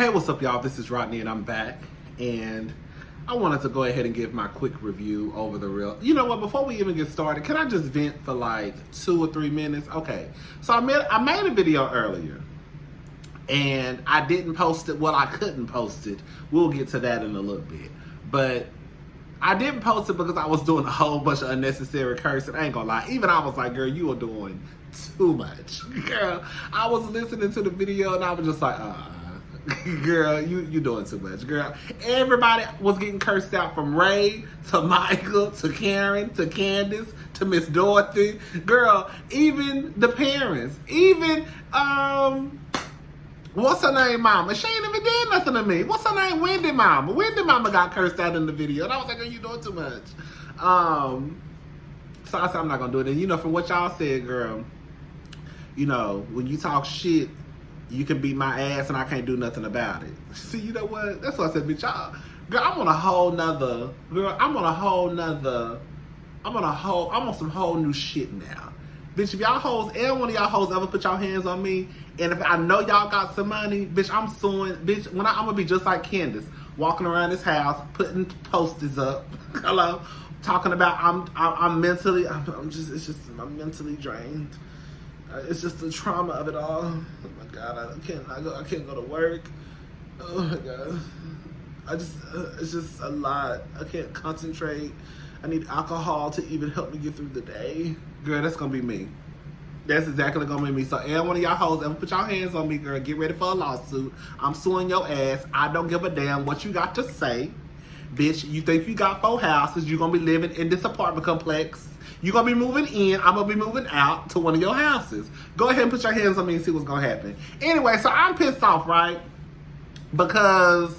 Hey, what's up, y'all? This is Rodney, and I'm back. And I wanted to go ahead and give my quick review over the real. You know what? Before we even get started, can I just vent for like 2 or 3 minutes? Okay. So I made a video earlier, and I didn't post it. Well, I couldn't post it. We'll get to that in a little bit. But I didn't post it because I was doing a whole bunch of unnecessary cursing. I ain't gonna lie. Even I was like, girl, you are doing too much. Girl, I was listening to the video, and I was just like, girl, you doing too much, girl. Everybody was getting cursed out, from Ray to Michael to Karen to Candace to Miss Dorothy. Girl, even the parents, even what's her name, Mama? She ain't even did nothing to me. What's her name? Wendy Mama. Wendy Mama got cursed out in the video, and I was like, girl, you doing too much. So I said I'm not gonna do it. And you know, from what y'all said, girl, you know, when you talk shit, you can beat my ass and I can't do nothing about it. See, you know what? That's what I said, bitch. Y'all, girl, I'm on some whole new shit now. Bitch, if y'all hoes, every one of y'all hoes ever put y'all hands on me, and if I know y'all got some money, bitch, I'm suing, bitch, I'm gonna be just like Candace, walking around this house, putting posters up, hello, talking about I'm mentally drained. It's just the trauma of it all. Oh my God, I can't go to work. Oh my God, it's just a lot. I can't concentrate. I need alcohol to even help me get through the day. Girl, that's gonna be me. That's exactly gonna be me. So every one of y'all hoes ever put y'all hands on me, girl, get ready for a lawsuit. I'm suing your ass. I don't give a damn what you got to say. Bitch, you think you got 4 houses, you're gonna be living in this apartment complex. You're going to be moving in. I'm going to be moving out to one of your houses. Go ahead and put your hands on me and see what's going to happen. Anyway, so I'm pissed off, right? Because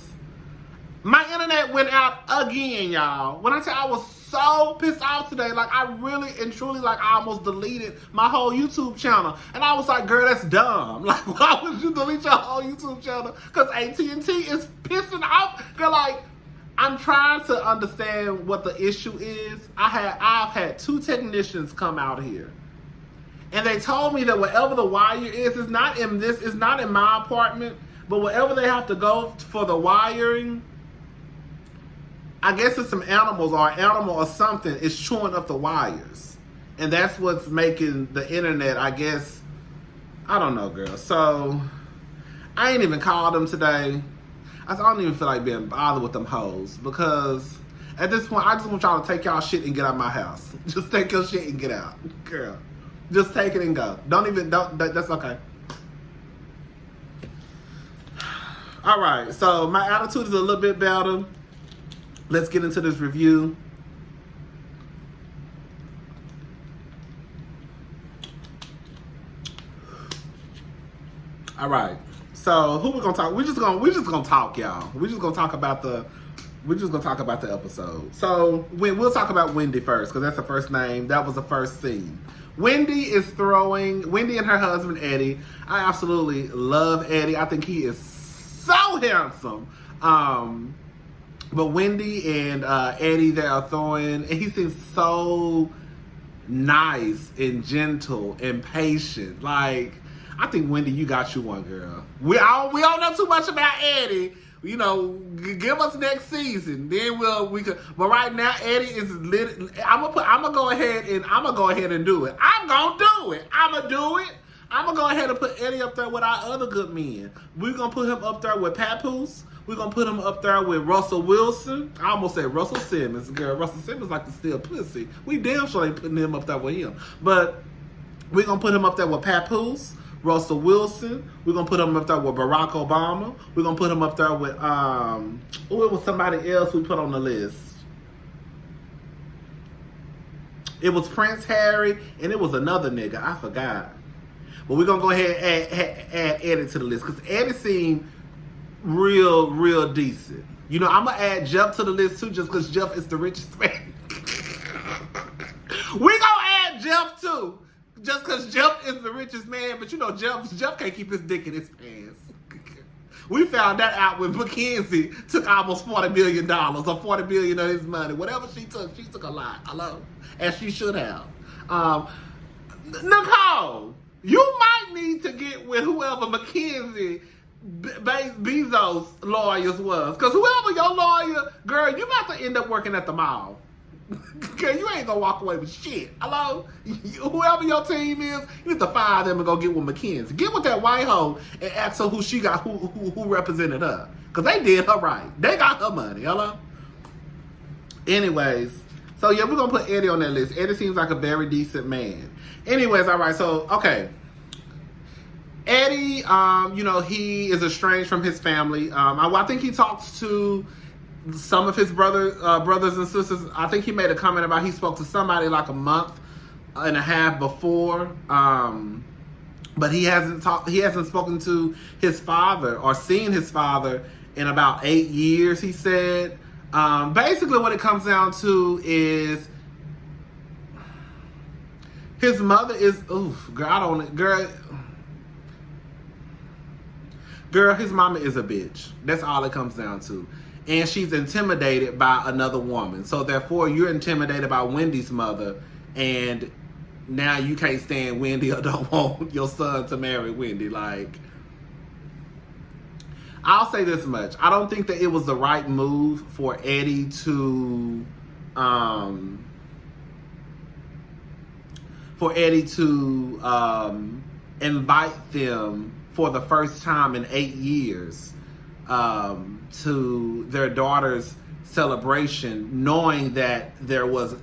my internet went out again, y'all. When I tell you I was so pissed off today, like I really and truly, like I almost deleted my whole YouTube channel. And I was like, girl, that's dumb. Like, why would you delete your whole YouTube channel? Because AT&T is pissing off. Girl, like, I'm trying to understand what the issue is. I've had 2 technicians come out here, and they told me that wherever the wire is, it's not in my apartment, but wherever they have to go for the wiring, I guess it's some animals or an animal or something is chewing up the wires, and that's what's making the internet, I guess, I don't know, girl. So I ain't even called them today. I don't even feel like being bothered with them hoes, because at this point, I just want y'all to take y'all shit and get out of my house. Just take your shit and get out. Girl, just take it and go. That's okay. All right, so my attitude is a little bit better. Let's get into this review. All right. So who we gonna talk? We're just gonna talk, y'all. We're just gonna talk about the episode. So we'll talk about Wendy first, because that's the first name. That was the first scene. Wendy and her husband Eddie. I absolutely love Eddie. I think he is so handsome. But Wendy and Eddie, they are throwing, and he seems so nice and gentle and patient. Like, I think, Wendy, you got you one, girl. We don't know too much about Eddie. You know, give us next season. Then we could. But right now, Eddie is lit. I'm gonna go ahead and do it. I'm gonna do it. I'm gonna go ahead and put Eddie up there with our other good men. We're gonna put him up there with Papoose. We're gonna put him up there with Russell Wilson. I almost said Russell Simmons. Girl, Russell Simmons like to steal pussy. We damn sure ain't putting him up there with him. But we're gonna put him up there with Papoose, Russell Wilson. We're gonna put him up there with Barack Obama. We're gonna put him up there with it was somebody else we put on the list. It was Prince Harry, and it was another nigga. I forgot. But we're gonna go ahead and add Eddie to the list, because Eddie seemed real decent. You know, I'm gonna add Jeff to the list too, just because Jeff is the richest man. We gonna add Jeff too, just because Jeff is the richest man. But you know, Jeff can't keep his dick in his pants. We found that out when Mackenzie took almost $40 billion or $40 billion of his money. Whatever she took a lot. Hello, as she should have. Nicole, you might need to get with whoever Mackenzie Bezos' lawyers was. Because whoever your lawyer, girl, you about to end up working at the mall. Girl, you ain't gonna walk away with shit. Hello? Whoever your team is, you need to fire them and go get with McKinsey. Get with that white hoe and ask her who she got, who represented her. Because they did her right. They got her money. Hello? Anyways, so yeah, we're gonna put Eddie on that list. Eddie seems like a very decent man. Anyways, all right, so, okay. Eddie, he is estranged from his family. I think he talks to some of his brothers and sisters. I think he made a comment about he spoke to somebody like a month and a half before, but he hasn't spoken to his father or seen his father in about 8 years. He said, basically, what it comes down to is his mother is Girl, his mama is a bitch. That's all it comes down to. And she's intimidated by another woman. So therefore, you're intimidated by Wendy's mother, and now you can't stand Wendy or don't want your son to marry Wendy. Like, I'll say this much. I don't think that it was the right move for Eddie to invite them for the first time in 8 years to their daughter's celebration, knowing that there was,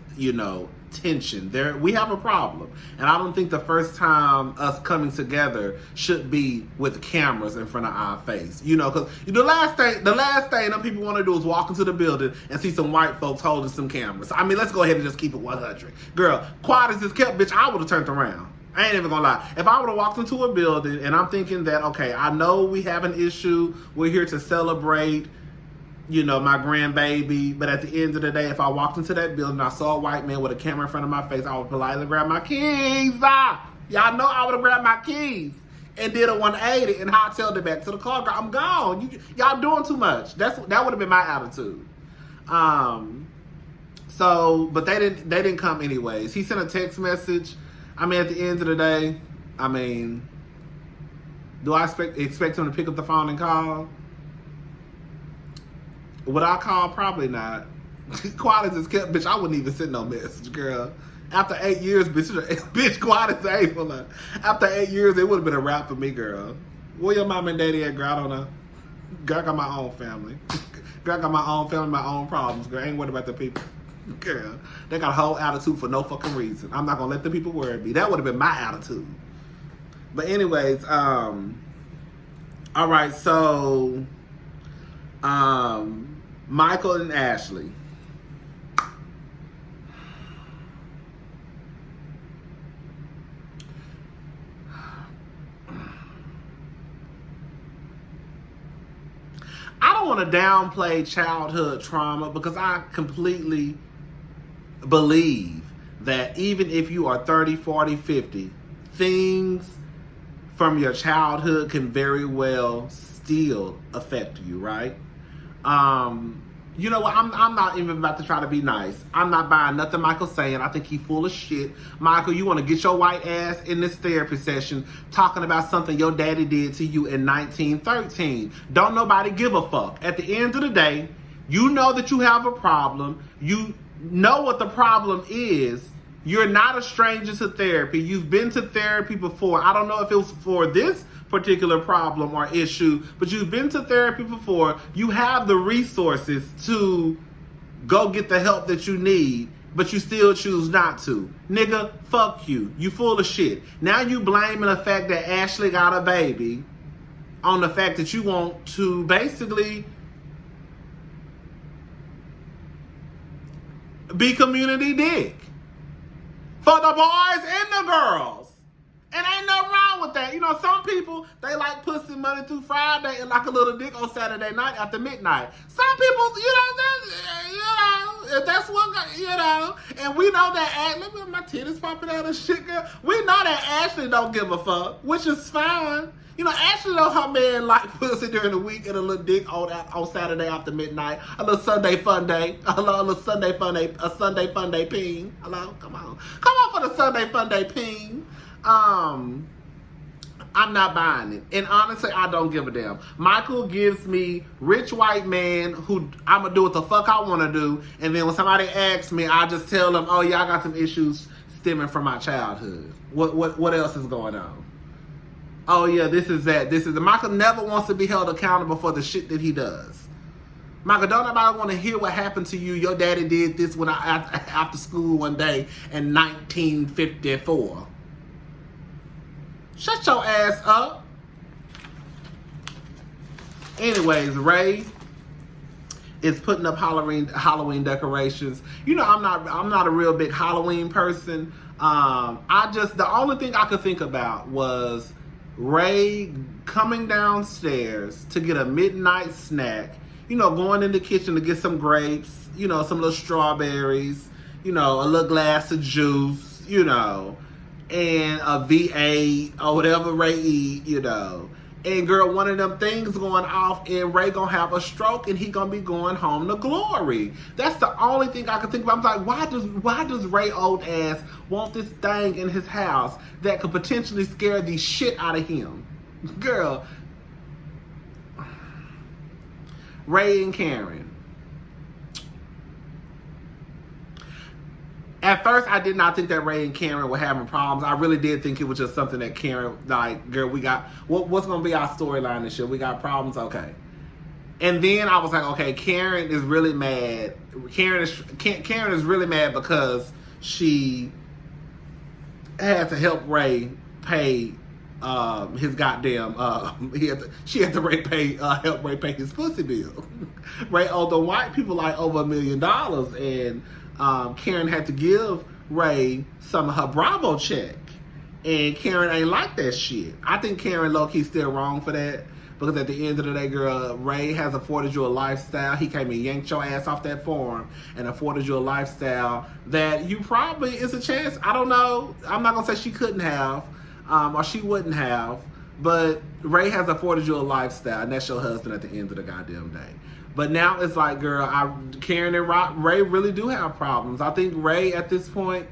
tension. We have a problem. And I don't think the first time us coming together should be with cameras in front of our face. Because the last thing them people want to do is walk into the building and see some white folks holding some cameras. I mean, let's go ahead and just keep it 100. Girl, quiet as this kept, bitch, I would have turned around. I ain't even gonna lie. If I would have walked into a building and I'm thinking that, okay, I know we have an issue, we're here to celebrate, my grandbaby, but at the end of the day, if I walked into that building and I saw a white man with a camera in front of my face, I would politely grab my keys. Y'all know I would have grabbed my keys and did a 180 and hightailed it back to the car. Girl, I'm gone. Y'all doing too much. That would have been my attitude. But they didn't come anyways. He sent a text message. I mean, at the end of the day, do I expect him to pick up the phone and call? Would I call? Probably not. Quiet as it's kept, bitch, I wouldn't even send no message, girl. After 8 years, bitch, quiet as April. After 8 years, it would have been a wrap for me, girl. Where your mom and daddy at, girl? I don't know. Girl, I got my own family. Girl, I got my own family, my own problems, girl. I ain't worried about the people. Girl, they got a whole attitude for no fucking reason. I'm not gonna let the people worry me. That would have been my attitude. But anyways, all right, so Michael and Ashley. I don't want to downplay childhood trauma because I completely believe that even if you are 30, 40, 50, things from your childhood can very well still affect you, right? You know what? I'm not even about to try to be nice. I'm not buying nothing Michael's saying. I think he's full of shit. Michael, you want to get your white ass in this therapy session talking about something your daddy did to you in 1913. Don't nobody give a fuck. At the end of the day, you know that you have a problem. You know what the problem is. You're not a stranger to therapy. You've been to therapy before. I don't know if it was for this particular problem or issue, but you've been to therapy before. You have the resources to go get the help that you need, but you still choose not to. Nigga, fuck you. You full of shit. Now you blaming the fact that Ashley got a baby on the fact that you want to basically be community dick for the boys and the girls. And ain't nothing wrong with that. Some people, they like pussy Monday through Friday and like a little dick on Saturday night after midnight. Some people, if that's what, and we know that, look at my titties popping out of shit, girl. We know that Ashley don't give a fuck, which is fine. Ashley know her man like pussy during the week and a little dick on Saturday after midnight. A little Sunday fun day. A little Sunday fun day, a Sunday fun day ping. Hello, come on. Come on for the Sunday fun day ping. I'm not buying it. And honestly, I don't give a damn. Michael gives me rich white man who I'm going to do what the fuck I want to do. And then when somebody asks me, I just tell them, oh yeah, I got some issues stemming from my childhood. What else is going on? Oh yeah, this is that. Michael never wants to be held accountable for the shit that he does. Michael, don't nobody want to hear what happened to you. Your daddy did this when after school one day in 1954. Shut your ass up. Anyways, Ray is putting up Halloween decorations. You know, I'm not a real big Halloween person. The only thing I could think about was Ray coming downstairs to get a midnight snack. You know, going in the kitchen to get some grapes, you know, some little strawberries, you know, a little glass of juice, you know, and a V8 or whatever Ray eat, you know. And girl, one of them things going off and Ray gonna have a stroke and he gonna be going home to glory. That's the only thing I can think about. I'm like, why does Ray old ass want this thing in his house that could potentially scare the shit out of him? Girl, Ray and Karen. At first, I did not think that Ray and Karen were having problems. I really did think it was just something that Karen, like, girl, we got, what's going to be our storyline this year? We got problems? Okay. And then I was like, okay, Karen is really mad. Karen is really mad because she had to help Ray pay his goddamn she had to help Ray pay his pussy bill. Ray owed the white people like over $1 million, and Karen had to give Ray some of her Bravo check, and Karen ain't like that shit. I think Karen low-key still wrong for that, because at the end of the day, girl, Ray has afforded you a lifestyle. He came and yanked your ass off that farm and afforded you a lifestyle that you probably, is a chance, I don't know, I'm not gonna say she couldn't have, or she wouldn't have, but Ray has afforded you a lifestyle, and that's your husband at the end of the goddamn day. But now it's like, girl, Karen and Ray really do have problems. I think Ray at this point,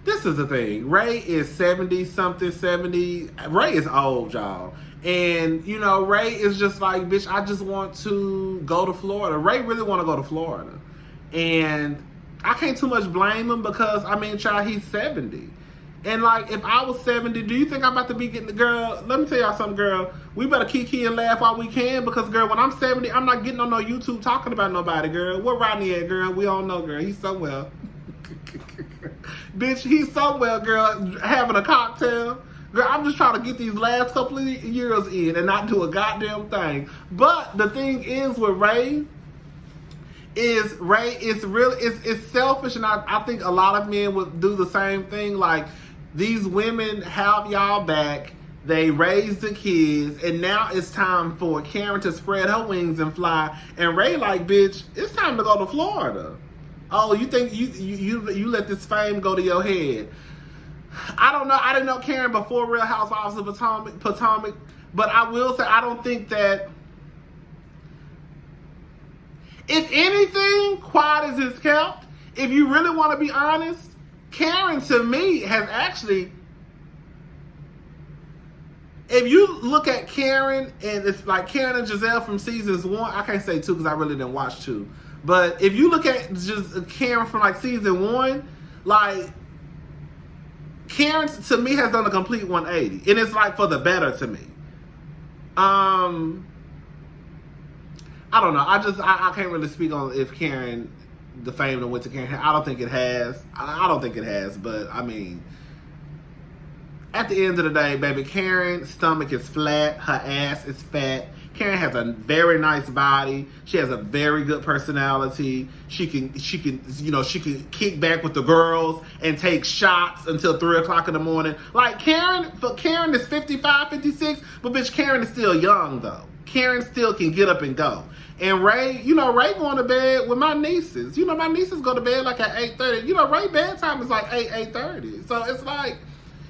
this is the thing. Ray is 70-something, 70. Ray is old, y'all. And, you know, Ray is just like, bitch, I just want to go to Florida. Ray really want to go to Florida. And I can't too much blame him because, I mean, child, he's 70. And, like, if I was 70, do you think I'm about to be getting the girl? Let me tell y'all something, girl. We better kiki and laugh while we can because, girl, when I'm 70, I'm not getting on no YouTube talking about nobody, girl. Where Rodney at, girl? We all know, girl. He's somewhere. Bitch, he's somewhere, girl, having a cocktail. Girl, I'm just trying to get these last couple of years in and not do a goddamn thing. But the thing is with Ray is it's selfish, and I think a lot of men would do the same thing. Like, these women have y'all back, they raise the kids, and now it's time for Karen to spread her wings and fly. And Ray like, bitch, it's time to go to Florida. Oh, you think you let this fame go to your head? I don't know. I didn't know Karen before Real Housewives of Potomac, but I will say I don't think that. If anything, quiet as it's kept. If you really want to be honest, Karen to me has actually. If you look at Karen, and it's like Karen and Giselle from seasons 1, I can't say 2 because I really didn't watch 2. But if you look at just Karen from like season 1, like Karen to me has done a complete 180, and it's like for the better to me. I don't know. I can't really speak on if Karen, the fame that went to Karen. I don't think it has. I don't think it has. But I mean, at the end of the day, baby, Karen's stomach is flat. Her ass is fat. Karen has a very nice body. She has a very good personality. She can kick back with the girls and take shots until 3 o'clock in the morning. Like Karen is 55, 56, but bitch, Karen is still young though. Karen still can get up and go. And Ray, Ray going to bed with my nieces. My nieces go to bed like at 8:30. Ray bedtime is like 8:30. So it's like,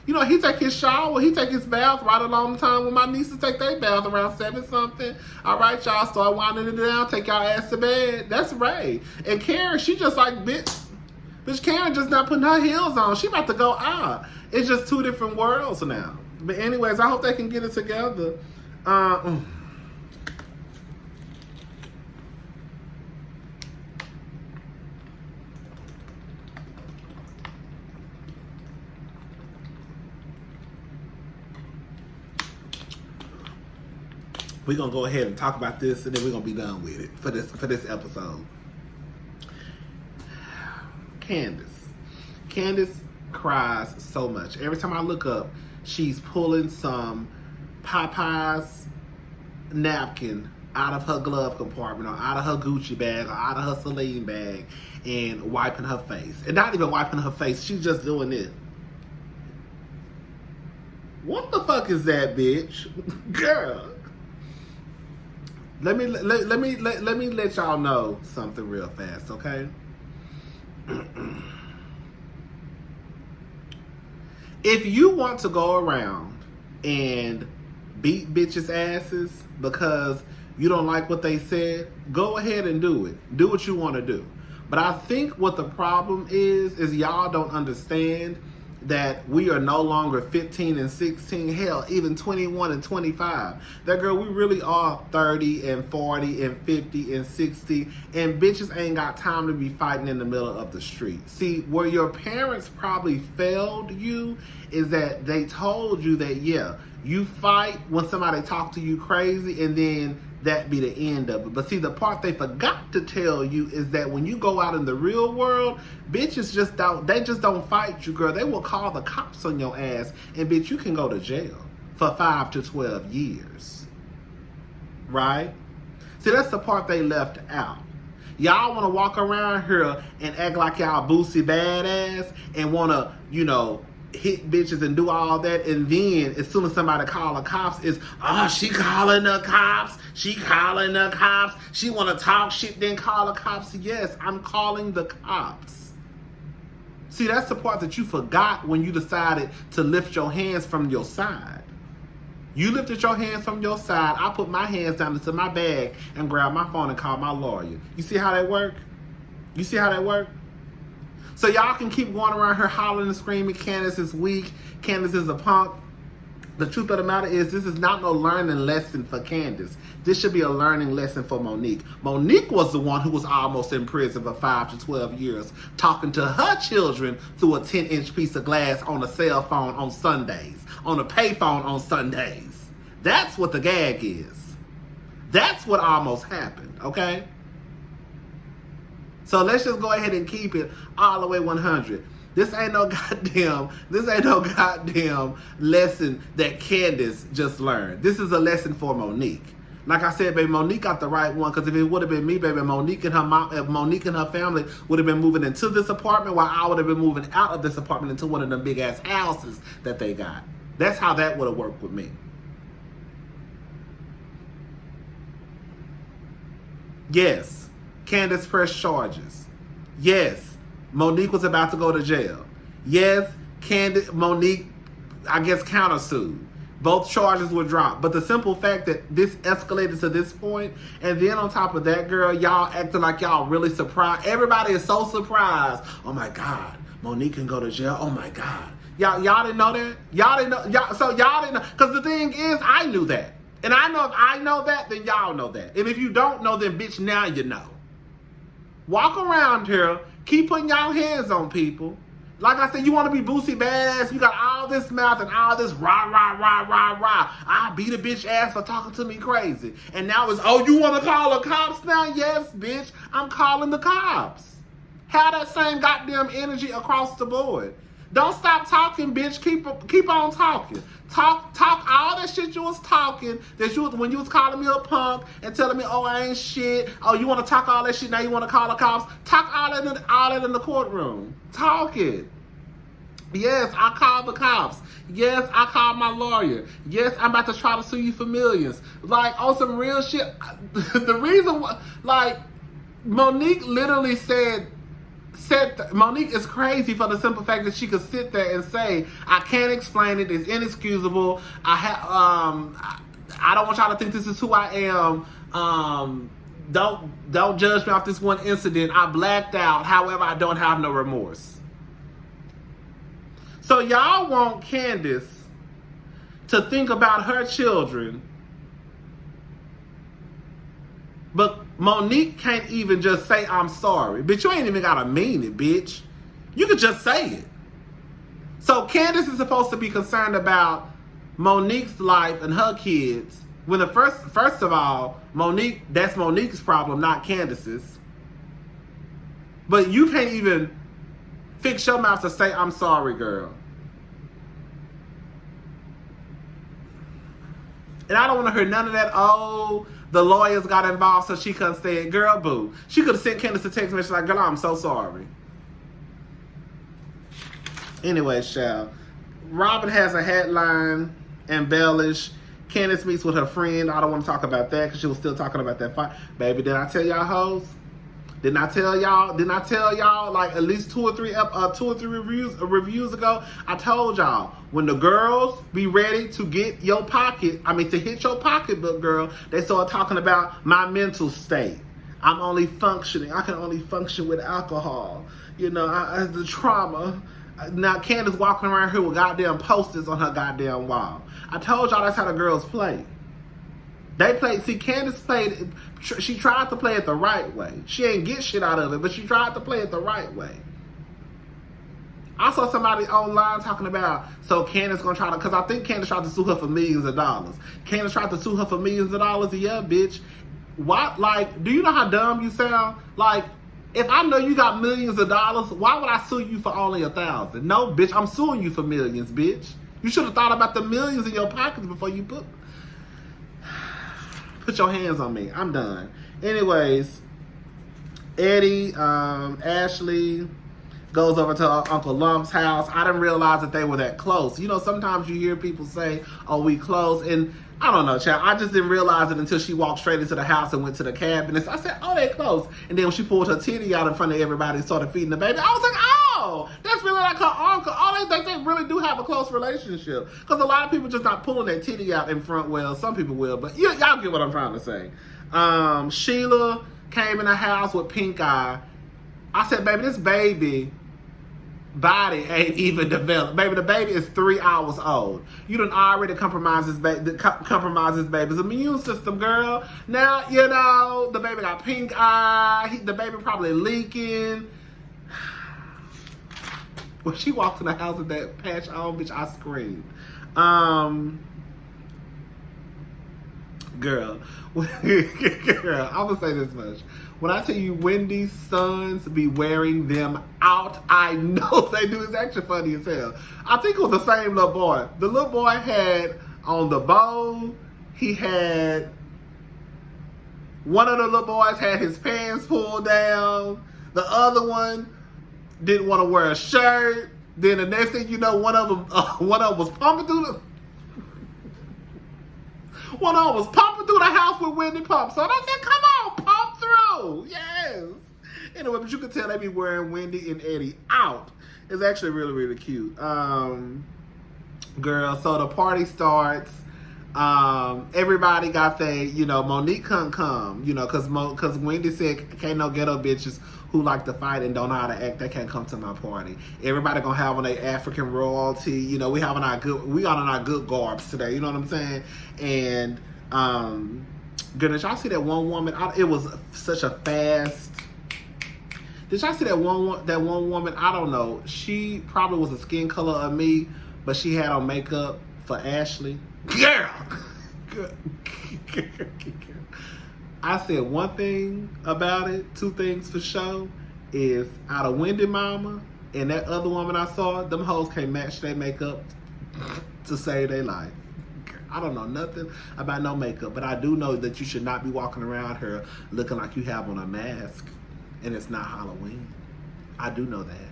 he take his shower, he take his bath right along the time when my nieces take their bath around 7-something. All right, y'all, start winding it down, take y'all ass to bed. That's Ray. And Karen, she just like, bitch, Karen just not putting her heels on. She about to go out. It's just two different worlds now. But anyways, I hope they can get it together. We're gonna go ahead and talk about this, and then we're gonna be done with it for this episode. Candace cries so much. Every time I look up, she's pulling some Popeye's napkin out of her glove compartment, or out of her Gucci bag, or out of her Celine bag, and wiping her face. And not even wiping her face, she's just doing it. What the fuck is that, bitch? Girl. Let me let y'all know something real fast, okay? If you want to go around and beat bitches' asses because you don't like what they said, go ahead and do it. Do what you want to do. But I think what the problem is y'all don't understand that we are no longer 15 and 16, hell, even 21 and 25. That girl, we really are 30 and 40 and 50 and 60, and bitches ain't got time to be fighting in the middle of the street. See, where your parents probably failed you is that they told you that, yeah, you fight when somebody talk to you crazy, and then that be the end of it. But see, the part they forgot to tell you is that when you go out in the real world, bitches just don't fight you, girl. They will call the cops on your ass, and bitch, you can go to jail for 5 to 12 years. Right? See, that's the part they left out. Y'all want to walk around here and act like y'all Boosie badass and want to, hit bitches and do all that, and then as soon as somebody call the cops, it's, she calling the cops, she want to talk shit, then call the cops. Yes, I'm calling the cops. See, that's the part that you forgot when you decided to lift your hands from your side. You lifted your hands from your side, I put my hands down into my bag and grabbed my phone and called my lawyer. You see how that work? So y'all can keep going around here hollering and screaming, Candace is weak, Candace is a punk. The truth of the matter is, this is not no learning lesson for Candace. This should be a learning lesson for Monique. Monique was the one who was almost in prison for 5 to 12 years, talking to her children through a 10-inch piece of glass on a cell phone on Sundays, on a payphone on Sundays. That's what the gag is. That's what almost happened, okay? So let's just go ahead and keep it all the way 100. This ain't no goddamn lesson that Candace just learned. This is a lesson for Monique. Like I said, baby, Monique got the right one, because if it would have been me, baby, Monique and her family would have been moving into this apartment, while I would have been moving out of this apartment into one of them big ass houses that they got. That's how that would have worked with me. Yes. Candace pressed charges. Yes, Monique was about to go to jail. Yes, Monique, I guess, countersued. Both charges were dropped. But the simple fact that this escalated to this point, and then on top of that, girl, y'all acting like y'all really surprised. Everybody is so surprised. Oh my God, Monique can go to jail. Oh my God. Y'all didn't know that? Y'all didn't know. Y'all didn't know. Because the thing is, I knew that. And I know if I know that, then y'all know that. And if you don't know, then bitch, now you know. Walk around here, keep putting y'all hands on people. Like I said, you want to be Boosie badass, you got all this mouth and all this rah, rah, rah, rah, rah. I beat a bitch ass for talking to me crazy. And now it's, you want to call the cops now? Yes, bitch, I'm calling the cops. Have that same goddamn energy across the board. Don't stop talking, bitch. Keep on talking. Talk all that shit you was talking, when you was calling me a punk and telling me, I ain't shit. You want to talk all that shit, now you want to call the cops. Talk all that in the courtroom. Talk it. Yes, I called the cops. Yes, I called my lawyer. Yes, I'm about to try to sue you for millions. Like, on some real shit. The reason why, like, Monique literally said Monique is crazy for the simple fact that she could sit there and say, I can't explain it, it's inexcusable, I don't want y'all to think this is who I am, don't judge me off this one incident, I blacked out, however I don't have no remorse. So y'all want Candace to think about her children. But Monique can't even just say, I'm sorry. Bitch, you ain't even gotta mean it, bitch. You could just say it. So Candace is supposed to be concerned about Monique's life and her kids. When the first of all, Monique, that's Monique's problem, not Candace's. But you can't even fix your mouth to say, I'm sorry, girl. And I don't want to hear none of that, oh, the lawyers got involved so she couldn't say it. Girl, boo. She could have sent Candace a text message like, girl, I'm so sorry. Anyway, Shell. Robin has a headline, embellish. Candace meets with her friend. I don't want to talk about that because she was still talking about that fight. Baby, did I tell y'all hoes? Didn't I tell y'all like at least two or three reviews ago? I told y'all when the girls be ready to get your pocket, to hit your pocketbook, girl, they start talking about my mental state. I'm only functioning. I can only function with alcohol. You know, the trauma. Now Candace walking around here with goddamn posters on her goddamn wall. I told y'all that's how the girls play. They played, see, Candace played, she tried to play it the right way. She ain't get shit out of it, but she tried to play it the right way. I saw somebody online talking about, so Candace gonna try to, because I think Candace tried to sue her for millions of dollars. Candace tried to sue her for millions of dollars? Yeah, bitch. What, like, do you know how dumb you sound? Like, if I know you got millions of dollars, why would I sue you for only 1,000? No, bitch, I'm suing you for millions, bitch. You should have thought about the millions in your pockets before you put your hands on me. I'm done. Anyways, Eddie, Ashley goes over to Uncle Lump's house. I didn't realize that they were that close. You know, sometimes you hear people say, oh, we close. And I don't know, child. I just didn't realize it until she walked straight into the house and went to the cabinets. I said, oh, they close. And then when she pulled her titty out in front of everybody and started feeding the baby, I was like, oh, that's really like her uncle. Oh, they think they really do have a close relationship. Because a lot of people just not pulling their titty out in front. Well, some people will, but y'all get what I'm trying to say. Sheila came in the house with pink eye. I said, baby, this baby body ain't even developed. Baby, the baby is 3 hours old. You done already compromised this baby's immune system, girl. Now, you know, the baby got pink eye. The baby probably leaking. When she walked in the house with that patch on, bitch, I screamed. Girl, I'm gonna say this much. When I tell you Wendy's sons be wearing them out, I know they do. It's actually funny as hell. I think it was the same little boy. The little boy had on the bow, he had, one of the little boys had his pants pulled down. The other one didn't want to wear a shirt. Then the next thing you know, one of them was pumping through the house with Wendy pump. So I said, come on, pump through. Yes. Anyway, but you can tell they be wearing Wendy and Eddie out. It's actually really, really cute. Girl, so the party starts. Everybody got Monique couldn't come, because Wendy said, can't no ghetto bitches who like to fight and don't know how to act, they can't come to my party. Everybody gonna have on their African royalty, we got on our good garbs today, you know what I'm saying? And goodness, y'all see that one woman? It was such a fast. Did y'all see that one woman? I don't know. She probably was the skin color of me, but she had on makeup for Ashley. Girl. I said one thing about it, two things for sure, is out of Wendy Mama and that other woman I saw, them hoes can't match their makeup to save their life. I don't know nothing about no makeup, but I do know that you should not be walking around here looking like you have on a mask and it's not Halloween. I do know that.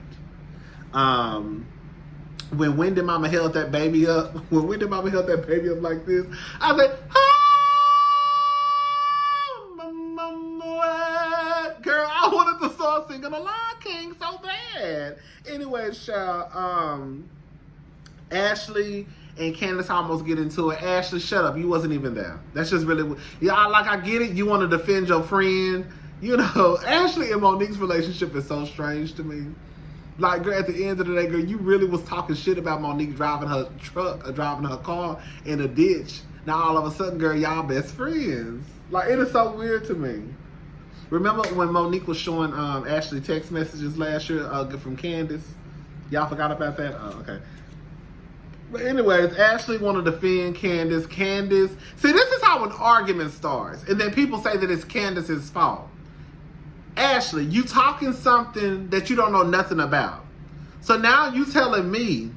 When Wendy Mama held that baby up, like this, I was like, girl, I wanted to start singing The Lion King so bad. Anyway, child, Ashley and Candace almost get into it. Ashley, shut up. You wasn't even there. That's just really, I get it. You want to defend your friend. Ashley and Monique's relationship is so strange to me. Like, girl, at the end of the day, girl, you really was talking shit about Monique driving her truck or driving her car in a ditch. Now, all of a sudden, girl, y'all best friends. Like, it is so weird to me. Remember when Monique was showing Ashley text messages last year from Candace? Y'all forgot about that? Oh, okay. But anyways, Ashley wanted to defend Candace. Candace, see, this is how an argument starts. And then people say that it's Candace's fault. Ashley, you talking something that you don't know nothing about. So now you telling me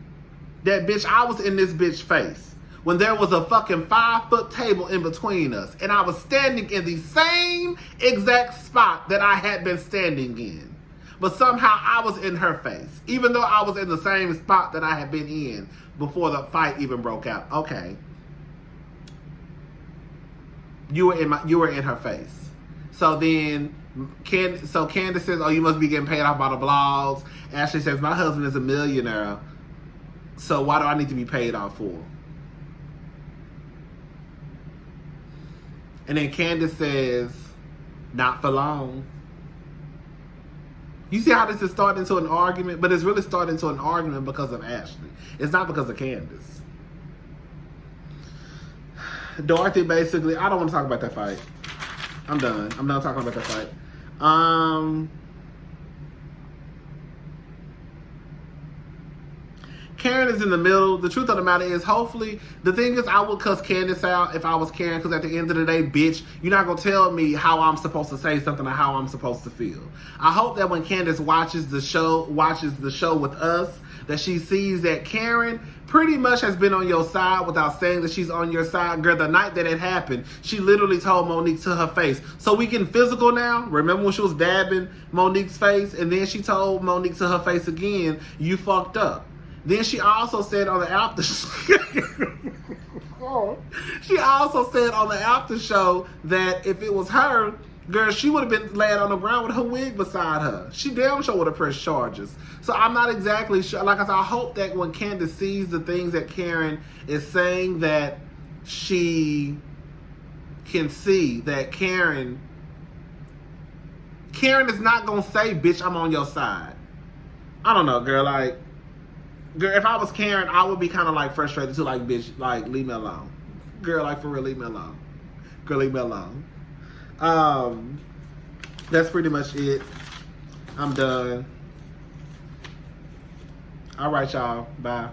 that, bitch, I was in this bitch face when there was a fucking 5-foot table in between us. And I was standing in the same exact spot that I had been standing in. But somehow I was in her face, even though I was in the same spot that I had been in before the fight even broke out. Okay. You were in her face. So then Candace says, oh, you must be getting paid off by the blogs. Ashley says, my husband is a millionaire, so why do I need to be paid off for? And then Candace says, not for long. You see how this is starting into an argument? But it's really starting into an argument because of Ashley. It's not because of Candace. Dorothy basically, I don't want to talk about that fight. I'm done. I'm not talking about that fight. Karen is in the middle. The truth of the matter is, hopefully, the thing is, I would cuss Candace out if I was Karen, because at the end of the day, bitch, you're not going to tell me how I'm supposed to say something or how I'm supposed to feel. I hope that when Candace watches the show with us, that she sees that Karen pretty much has been on your side without saying that she's on your side. Girl, the night that it happened, she literally told Monique to her face. So we getting physical now? Remember when she was dabbing Monique's face, and then she told Monique to her face again, you fucked up. Then she also said on the after show that if it was her, girl, she would have been laying on the ground with her wig beside her. She damn sure would have pressed charges. So I'm not exactly sure. Like I said, I hope that when Candace sees the things that Karen is saying, that she can see that Karen is not going to say, bitch, I'm on your side. I don't know, girl, like, girl, if I was Karen, I would be kind of like frustrated too, like, bitch, like, leave me alone. Girl, like, for real, leave me alone. Girl, leave me alone. That's pretty much it. I'm done. All right, y'all. Bye.